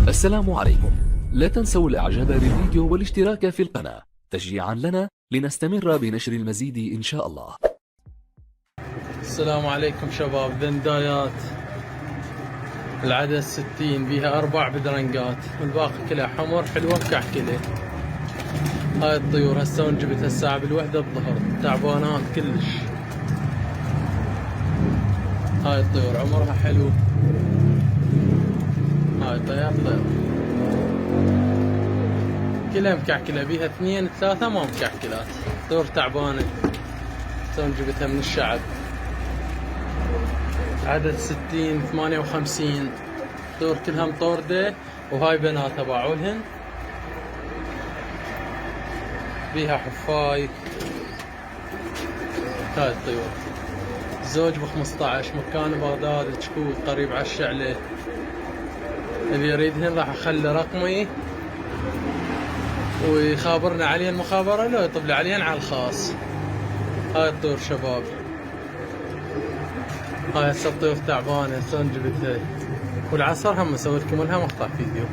السلام عليكم. لا تنسوا الاعجاب بالفيديو والاشتراك في القناة تشجيعا لنا لنستمر بنشر المزيد ان شاء الله. السلام عليكم شباب. ذندايات العدد 60 بيها 4 بدرنقات والباقي كلها حمر حلوة مكعكلة. هاي الطيور هسه انجبت الساعة بالوحدة الظهر، تعبانات كلش. هاي الطيور عمرها حلو. هاي طير كلها مكعكلة، بيها 2 3 ما مكعكلات. طيور تعبانة هسه انجبتها من الشعب. عدد 60 58 طيور كلها مطوردة، وهاي بناتها باعولهن. بيها حفاي. هاي الطيور زوج ب15، مكان بغداد الشكوك قريب على الشعلة. اللي يريدهن راح اخلي رقمي ويخابرنا عليهن مخابرة، لو يطب لي عليهن على الخاص. هاي الطيور شباب. هاي هسه الطيور تعبانة هسه انجبتها، والعصر هم اسوي لكم لها مقطع فيديو.